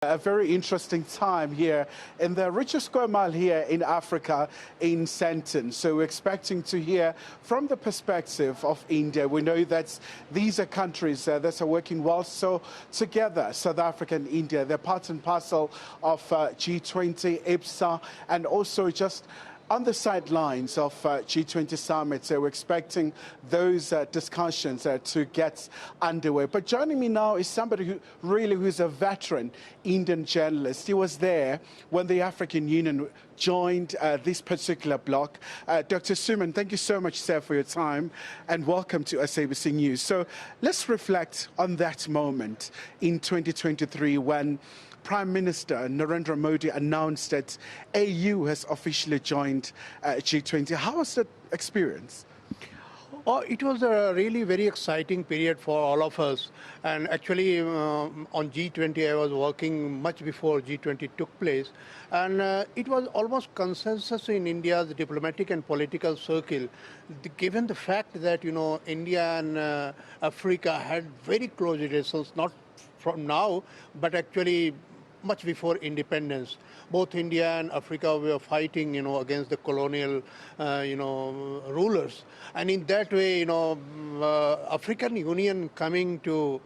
A very interesting time here in the richest square mile here in Africa, in Sandton. So we're expecting to hear from the perspective of India. We know that these are countries that are working well so together, South Africa and India. They're part and parcel of G20, IPSA, and also just on the sidelines of G20 Summit. So we're expecting those discussions to get underway. But joining me now is somebody who's a veteran Indian journalist. He was there when the African Union joined this particular bloc. Dr. Suman, thank you so much, sir, for your time, and welcome to SABC News. So let's reflect on that moment in 2023 when Prime Minister Narendra Modi announced that AU has officially joined G20. How was that experience? Oh, it was a really very exciting period for all of us. And actually, on G20, I was working much before G20 took place. And it was almost consensus in India's diplomatic and political circle, given the fact that, India and Africa had very close relations, not from now, but actually much before independence. Both India and Africa were fighting, against the colonial, rulers. And in that way, African Union coming to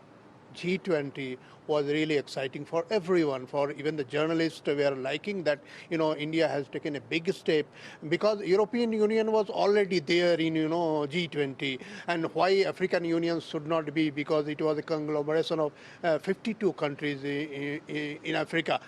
G20 was really exciting for everyone. For even the journalists were liking that, India has taken a big step, because European Union was already there in, G20. And why African Union should not be? Because it was a conglomeration of 52 countries in Africa.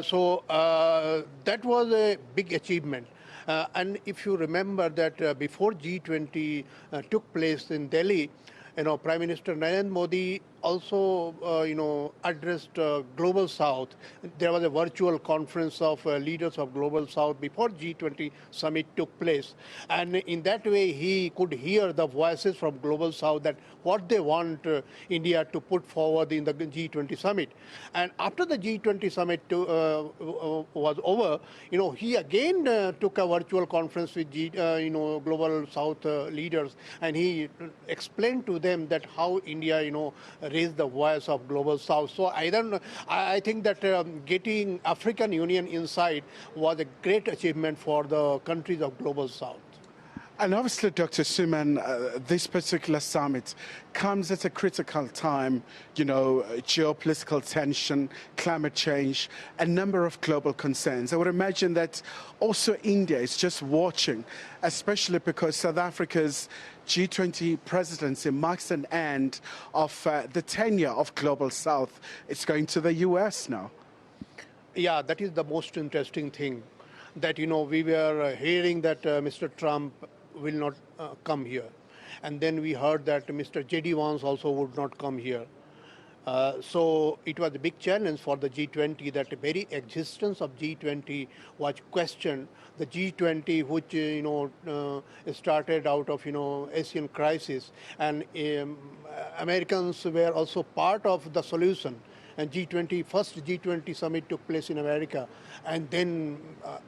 So that was a big achievement. And if you remember that before G20 took place in Delhi, Prime Minister Narendra Modi also, addressed Global South. There was a virtual conference of leaders of Global South before G20 Summit took place. And in that way, he could hear the voices from Global South that what they want India to put forward in the G20 Summit. And after the G20 Summit was over, he again took a virtual conference with Global South leaders, and he explained to them that how India, raise the voice of Global South. So I think that getting African Union inside was a great achievement for the countries of Global South. And obviously, Dr. Suman, this particular summit comes at a critical time, geopolitical tension, climate change, a number of global concerns. I would imagine that also India is just watching, especially because South Africa's G20 presidency marks an end of the tenure of Global South. It's going to the US now. Yeah, that is the most interesting thing, that, we were hearing that Mr. Trump will not come here. And then we heard that Mr. J.D. Vance also would not come here. So it was a big challenge for the G20 that the very existence of G20 was questioned. The G20, which started out of Asian crisis, and Americans were also part of the solution. And first G20 summit took place in America, and then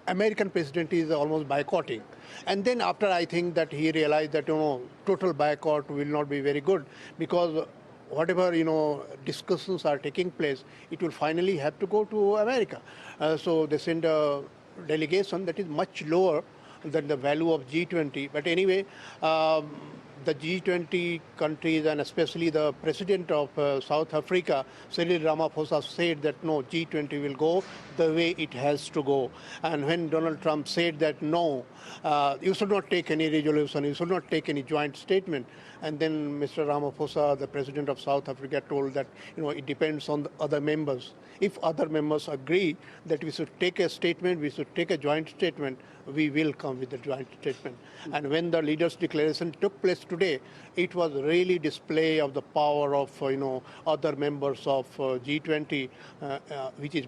American president is almost boycotting. And then after, I think that he realized that total boycott will not be very good, because whatever discussions are taking place, it will finally have to go to America. So they send a delegation that is much lower than the value of G20. But anyway, the G20 countries, and especially the president of South Africa, Cyril Ramaphosa, said that no, G20 will go the way it has to go. And when Donald Trump said that no, you should not take any resolution, you should not take any joint statement. And then Mr. Ramaphosa, the president of South Africa, told that it depends on the other members. If other members agree that we should take a statement, we should take a joint statement, we will come with the joint statement. And when the leaders' declaration took place today, it was really display of the power of other members of G20, which is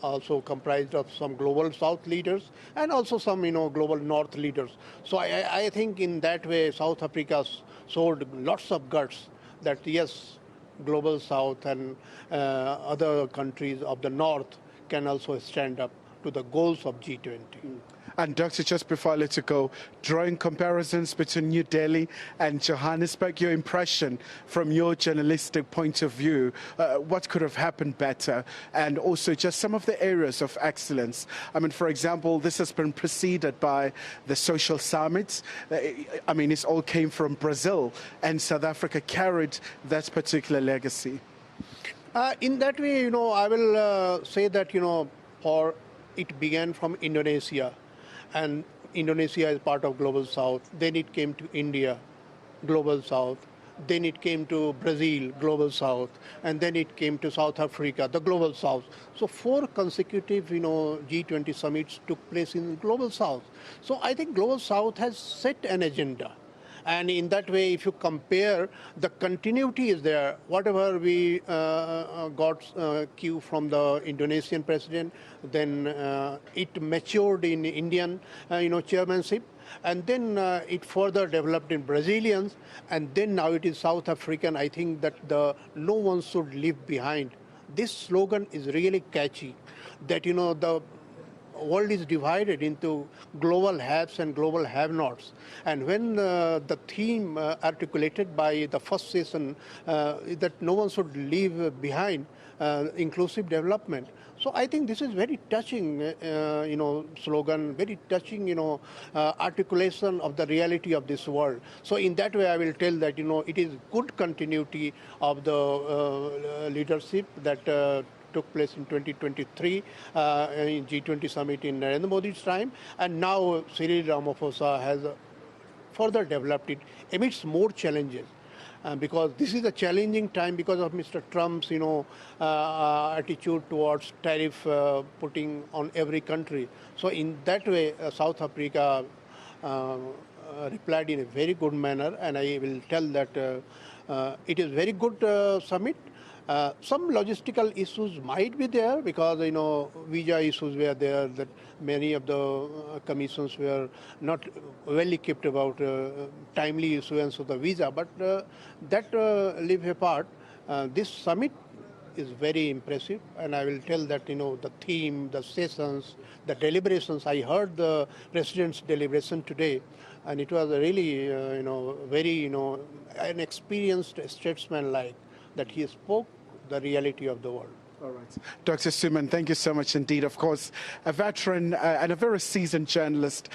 also comprised of some global South leaders and also some global North leaders. So I think in that way South Africa showed lots of guts that yes, global South and other countries of the North can also stand up to the goals of G20. And Doctor, just before I let you go, drawing comparisons between New Delhi and Johannesburg, your impression from your journalistic point of view, what could have happened better? And also just some of the areas of excellence. I mean, for example, this has been preceded by the social summits. I mean, it all came from Brazil, and South Africa carried that particular legacy. In that way, I will say that, it began from Indonesia. And Indonesia is part of Global South. Then it came to India, Global South. Then it came to Brazil, Global South. And then it came to South Africa, the Global South. So 4 consecutive, G20 summits took place in Global South. So I think Global South has set an agenda. And in that way, if you compare, the continuity is there. Whatever we got cue from the Indonesian president, then it matured in Indian, chairmanship, and then it further developed in Brazilians, and then now it is South African. I think that no one should leave behind. This slogan is really catchy, that the world is divided into global haves and global have-nots. And when the theme articulated by the first session that no one should leave behind inclusive development. So I think this is very touching, slogan, very touching, articulation of the reality of this world. So in that way, I will tell that, it is good continuity of the leadership that took place in 2023 in G20 summit in Narendra Modi's time, and now Cyril Ramaphosa has further developed it amidst more challenges. Because this is a challenging time because of Mr. Trump's, attitude towards tariff putting on every country. So in that way, South Africa replied in a very good manner, and I will tell that it is very good summit. Some logistical issues might be there because, visa issues were there, that many of the commissions were not well equipped about timely issuance of the visa. But that leave apart, this summit is very impressive, and I will tell that, the theme, the sessions, the deliberations. I heard the president's deliberation today, and it was really, very, an experienced statesman-like, that he spoke the reality of the world. All right. Dr. Suman, thank you so much indeed. Of course, a veteran and a very seasoned journalist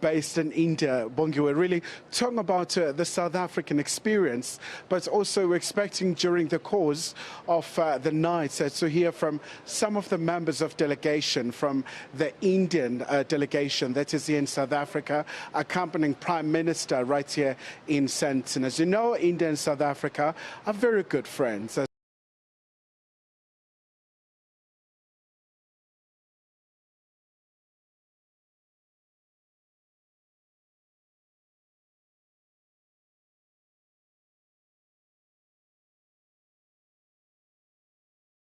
based in India. Bongi, we're really talking about the South African experience, but also we're expecting during the course of the night to hear from some of the members of delegation from the Indian delegation that is here in South Africa, accompanying Prime Minister right here in Sandton. As you know, India and South Africa are very good friends.